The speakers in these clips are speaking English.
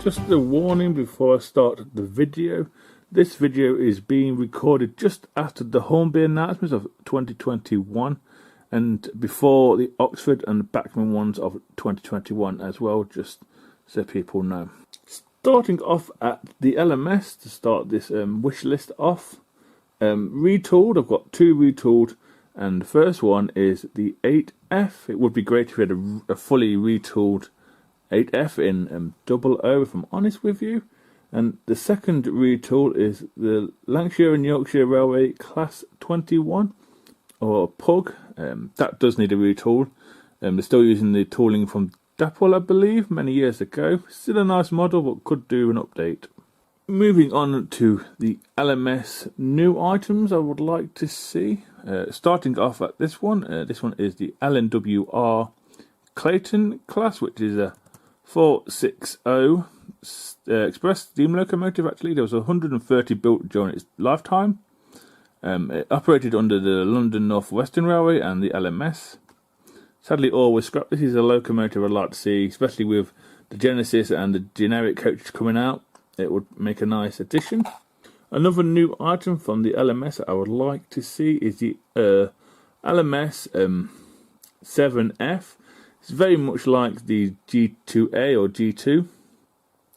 Just a warning before I start the video. This video is being recorded just after the Hornby announcements of 2021 and before the Oxford and Bachmann ones of 2021 as well, just so people know. Starting off at the LMS to start this wish list off. Retooled, I've got two retooled, and the first one is the 8F. It would be great if we had a fully retooled 8F in 00, if I'm honest with you. And the second retool is the Lancashire and Yorkshire Railway Class 21, or PUG. That does need a retool. They're still using the tooling from Dapple, I believe, many years ago. Still a nice model, but could do an update. Moving on to the LMS new items I would like to see. Starting off at this one is the LNWR Clayton class, which is a 460 express steam locomotive. Actually, there was 130 built during its lifetime. It operated under the London North Western Railway and the LMS. Sadly, all was scrapped. This is a locomotive I'd like to see, especially with the Genesis and the generic coaches coming out. It would make a nice addition. Another new item from the LMS I would like to see is the LMS 7F. It's very much like the G2A or G2.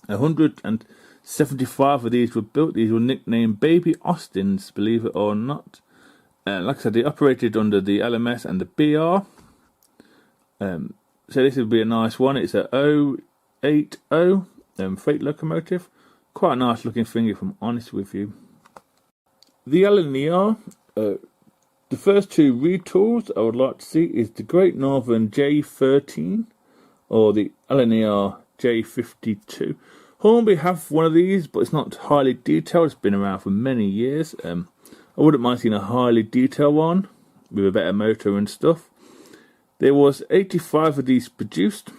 175 of these were built. These were nicknamed Baby Austins, believe it or not. Like I said, they operated under the LMS and the BR. So this would be a nice one. It's a 080 freight locomotive. Quite a nice looking thing, if I'm honest with you. The LNER, the first two retools I would like to see is the Great Northern J13 or the LNER J52. Hornby have one of these, but it's not highly detailed. It's been around for many years. I wouldn't mind seeing a highly detailed one with a better motor and stuff. There was 85 of these produced,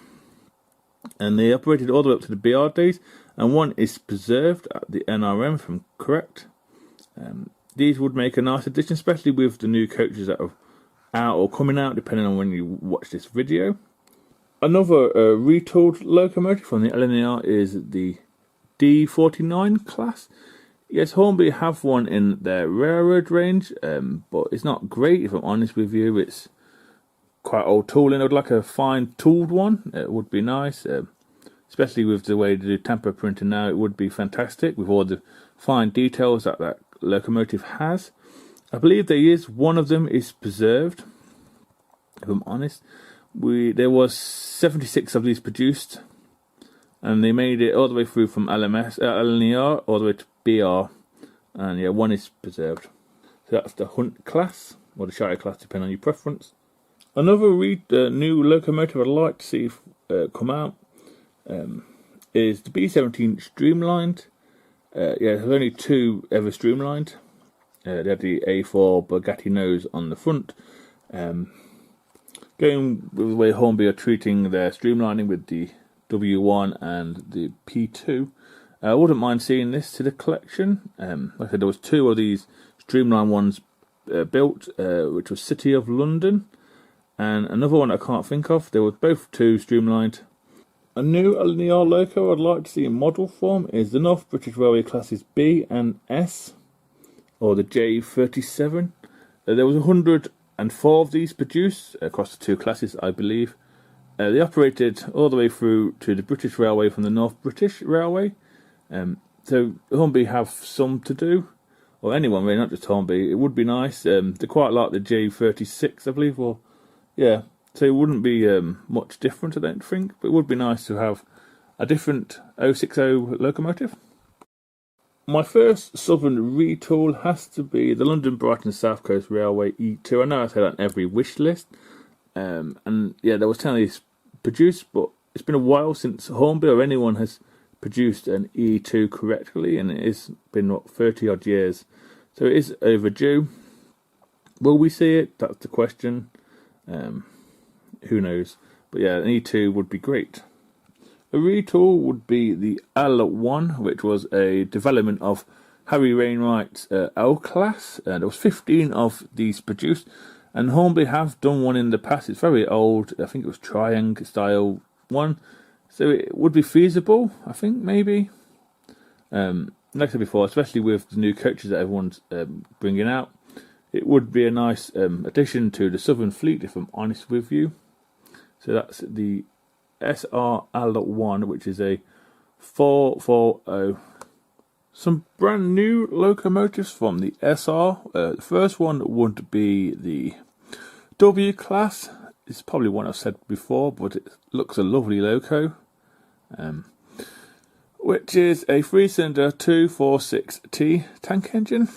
and they operated all the way up to the BR days, and one is preserved at the NRM, if I'm correct. These would make a nice addition, especially with the new coaches that are out or coming out, depending on when you watch this video. Another retooled locomotive from the LNER is the D49 class. Yes, Hornby have one in their railroad range, but it's not great, if I'm honest with you. It's quite old tooling. I'd like a fine tooled one. It would be nice, especially with the way they do tamper printing now. It would be fantastic with all the fine details that that locomotive has. I believe there is one of them is preserved, if I'm honest. There was 76 of these produced, and they made it all the way through from LNER all the way to BR, and yeah, one is preserved. So that's the Hunt class, or the Shire class, depending on your preference. Another new locomotive I'd like to see come out is the B17 Streamlined. There's only two ever streamlined. They have the A4 Bugatti nose on the front. Going with the way Hornby are treating their streamlining with the W1 and the P2, I wouldn't mind seeing this to the collection. Like I said, there was two of these streamlined ones built, which was City of London, and another one I can't think of. They were both two streamlined. A new LNER loco I'd like to see in model form is the North British Railway classes B and S, or the J37. There was 104 of these produced across the two classes, I believe. They operated all the way through to the British Railway from the North British Railway. So Hornby have some to do, or anyone really, not just Hornby. It would be nice. They quite like the J36, I believe. Well, yeah. So it wouldn't be much different, I don't think, but it would be nice to have a different 060 locomotive. My first southern retool has to be the London Brighton South Coast Railway E2. I know I say that on every wish list, and yeah, there was 10 of these produced, but it's been a while since Hornby or anyone has produced an E2 correctly, and it has been, 30 odd years, so it is overdue. Will we see it? That's the question. Who knows? But yeah, an E2 would be great. A retool would be the L1, which was a development of Harry Wainwright's L class. There was 15 of these produced, and Hornby have done one in the past. It's very old. I think it was Triangle style one. So it would be feasible, I think, maybe. Like I said before, especially with the new coaches that everyone's bringing out, it would be a nice addition to the Southern Fleet, if I'm honest with you. So that's the SRL1, which is a 440. Some brand new locomotives from the SR. The first one would be the W class. It's probably one I've said before, but it looks a lovely loco. Which is a 3-cylinder 246T tank engine.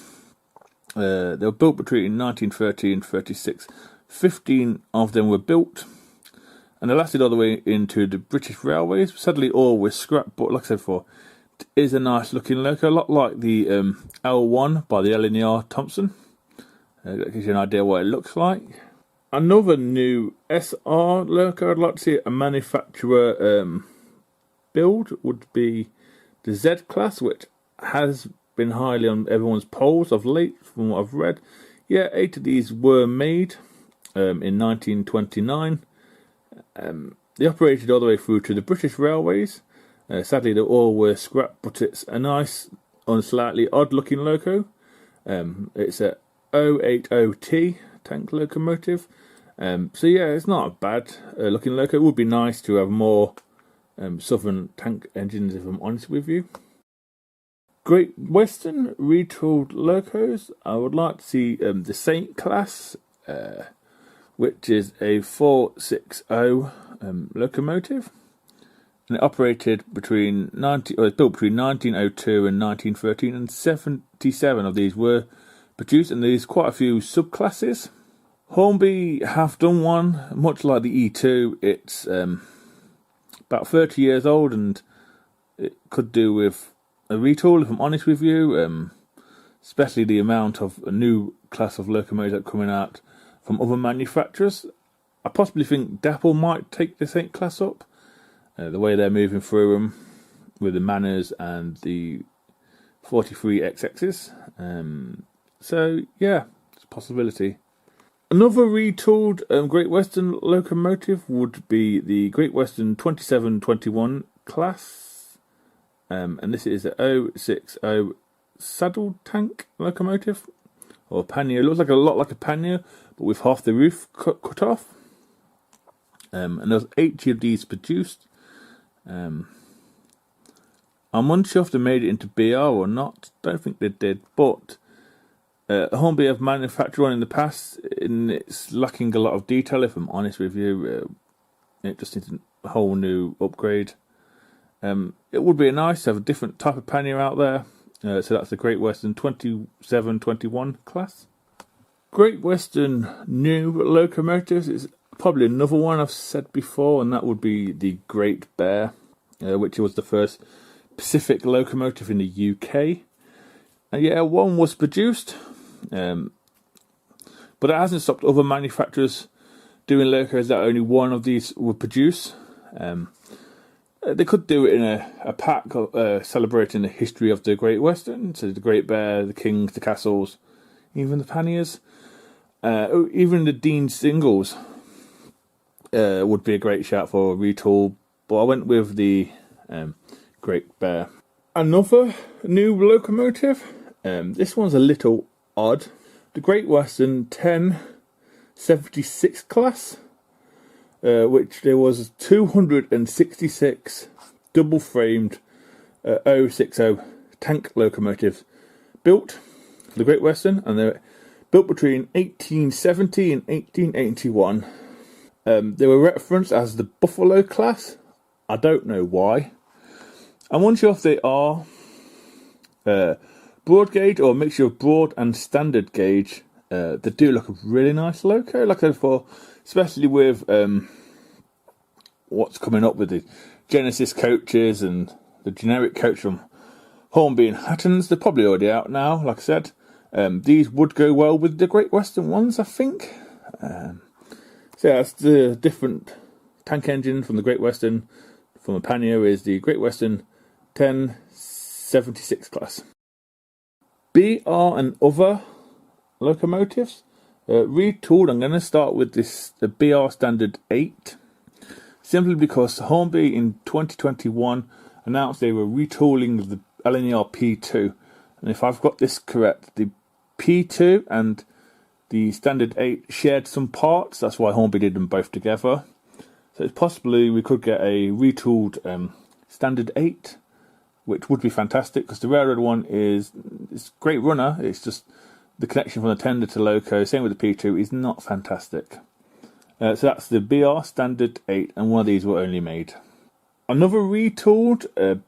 They were built between 1930 and 36. 15 of them were built, and they lasted all the way into the British Railways. Sadly, all were scrapped, but like I said before, it is a nice looking loco, a lot like the L1 by the L&R Thompson. That gives you an idea what it looks like. Another new SR loco I'd like to see a manufacturer build would be the Z class, which has been highly on everyone's polls of late, from what I've read. Yeah, 8 of these were made in 1929. They operated all the way through to the British Railways. Sadly, they all were scrapped, but it's a nice, slightly odd-looking loco. It's a 080T tank locomotive. So yeah, it's not a bad looking loco. It would be nice to have more Southern tank engines, if I'm honest with you. Great Western retooled locos. I would like to see the Saint class, which is a 460 locomotive, and it operated between it was built between 1902 and 1913, and 77 of these were produced, and there's quite a few subclasses. Hornby have done one, much like the E2. It's about 30 years old, and it could do with a retool, if I'm honest with you, especially the amount of a new class of locomotives that are coming out from other manufacturers. I possibly think Dapple might take the Saint class up, the way they're moving through them with the Manners and the 43XXs. So yeah, it's a possibility. Another retooled Great Western locomotive would be the Great Western 2721 class, and this is a 060 saddle tank locomotive, or pannier. It looks like a lot like a pannier, but with half the roof cut off. And there's 80 of these produced. I'm unsure if they made it into BR or not. Don't think they did, but Hornby have manufactured one in the past, and it's lacking a lot of detail, if I'm honest with you. It just needs a whole new upgrade. It would be nice to have a different type of pannier out there. So that's the Great Western 2721 class. Great Western new locomotives is probably another one I've said before, and that would be the Great Bear, which was the first Pacific locomotive in the UK. And yeah, one was produced, but it hasn't stopped other manufacturers doing locos that only one of these would produce. They could do it in a pack celebrating the history of the Great Western, so the Great Bear, the Kings, the Castles, even the Panniers, even the Dean Singles would be a great shout for a retool, but I went with the Great Bear. Another new locomotive, this one's a little odd, the Great Western 1076 class, which there was 266 double-framed 060 tank locomotives built for the Great Western, and they were built between 1870 and 1881. They were referenced as the Buffalo class. I don't know why. I'm unsure if they are broad gauge or a mixture of broad and standard gauge. They do look a really nice loco, like I said before, especially with what's coming up with the Genesis coaches and the generic coach from Hornby and Hattons. They're probably already out now, like I said. These would go well with the Great Western ones, I think. So yeah, that's the different tank engine from the Great Western. From the pannier is the Great Western 1076 class. BR and other locomotives retooled. I'm going to start with the BR Standard 8. simply because Hornby in 2021 announced they were retooling the LNER P2. And if I've got this correct, the P2 and the Standard 8 shared some parts. That's why Hornby did them both together. So it's possibly we could get a retooled Standard 8, which would be fantastic, because the railroad one is a great runner. It's just the connection from the tender to loco, same with the P2, is not fantastic. So that's the BR Standard 8, and one of these were only made. Another retooled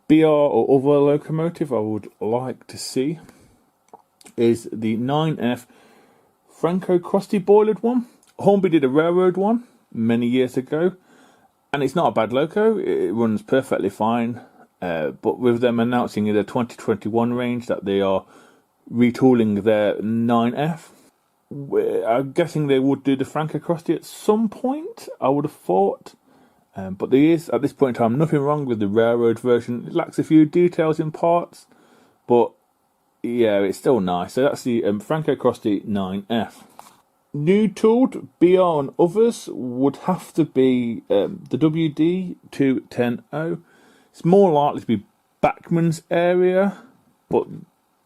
BR or other locomotive I would like to see is the 9F Franco Crusty boilered one. Hornby did a railroad one many years ago, and it's not a bad loco. It runs perfectly fine. But with them announcing in the 2021 range that they are retooling their 9F, I'm guessing they would do the Franco Crusty at some point, I would have thought. But there is, at this point in time, nothing wrong with the railroad version. It lacks a few details in parts, but yeah, it's still nice. So that's the Franco Crusty 9F. New tooled BR and others would have to be the WD 210O. It's more likely to be Bachmann's area, but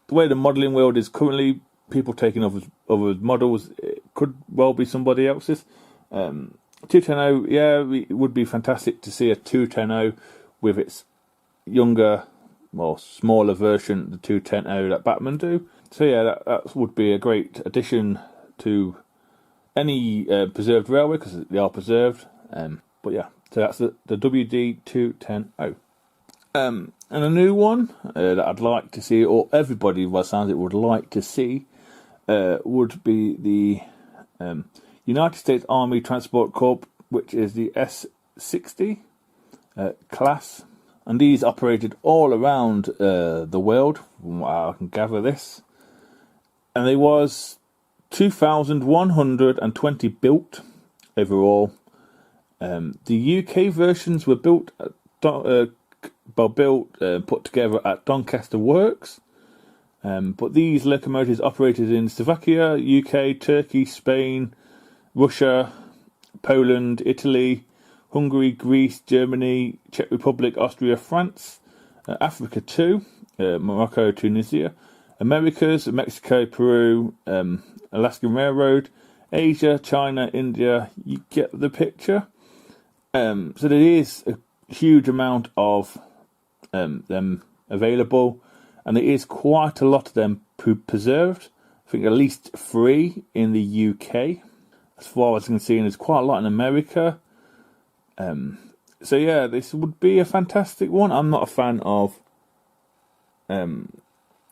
the way the modelling world is currently, people taking other models, it could well be somebody else's. 210O, yeah, it would be fantastic to see a 210O with its younger, more smaller version, the 210O that Bachmann do. So yeah, that would be a great addition to any preserved railway, because they are preserved. But yeah, so that's the WD 210O. And a new one that I'd like to see, or everybody, by the sounds it would like to see, would be the United States Army Transport Corps, which is the S60 class. And these operated all around the world, from what I can gather this. And there was 2,120 built overall. The UK versions were put together at Doncaster Works. But these locomotives operated in Slovakia, UK, Turkey, Spain, Russia, Poland, Italy, Hungary, Greece, Germany, Czech Republic, Austria, France, Africa too, Morocco, Tunisia, Americas, Mexico, Peru, Alaskan Railroad, Asia, China, India. You get the picture. So there is a huge amount of them available, and there is quite a lot of them preserved. I think at least 3 in the UK, as far as I can see, and there's quite a lot in America. So yeah, this would be a fantastic one. I'm not a fan of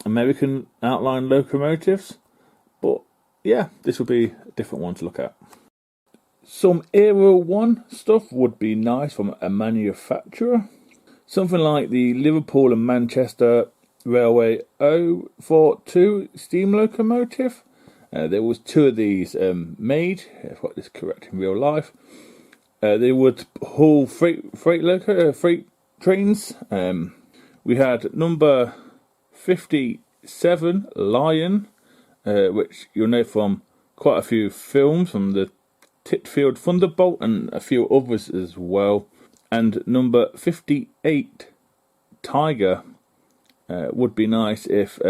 American outline locomotives, but yeah, this would be a different one to look at. Some Era 1 stuff would be nice from a manufacturer. Something like the Liverpool and Manchester Railway 042 steam locomotive. There was 2 of these made, if I've got this correct in real life. They would haul freight trains. We had number 57 Lion, which you'll know from quite a few films, from the Titfield Thunderbolt and a few others as well. And number 58 Tiger would be nice if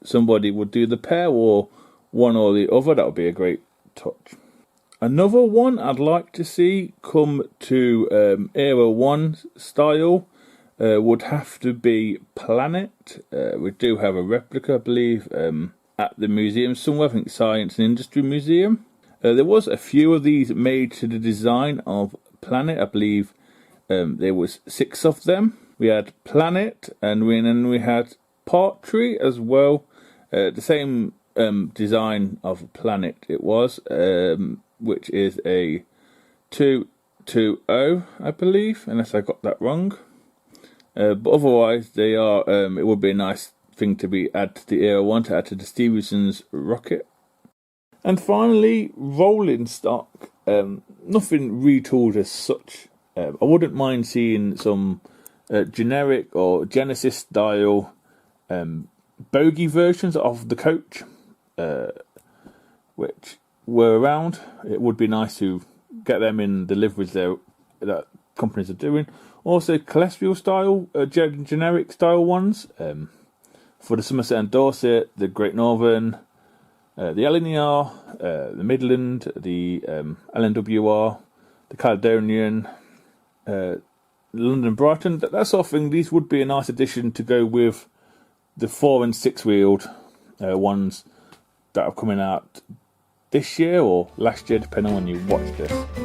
somebody would do the pair, or one or the other. That would be a great touch. Another one I'd like to see come to Era 1 style would have to be Planet. We do have a replica, I believe, at the museum somewhere. I think Science and Industry Museum. There was a few of these made to the design of Planet. I believe there was 6 of them. We had Planet, and then we had Partry as well. The same design of Planet it was, which is a 220, I believe, unless I got that wrong. But otherwise, they are. It would be a nice thing to be add to the Era 1, to add to the Stephenson's rocket. And finally, rolling stock. Nothing retooled as such. I wouldn't mind seeing some generic or Genesis style bogie versions of the coach, which were around. It would be nice to get them in the liveries there that companies are doing. Also, cholesterol style, generic style ones for the Somerset and Dorset, the Great Northern, the LNER, the Midland, the LNWR, the Caledonian, London Brighton, that sort of thing. These would be a nice addition to go with the 4 and 6 wheeled ones that are coming out this year or last year, depending on when you watch this.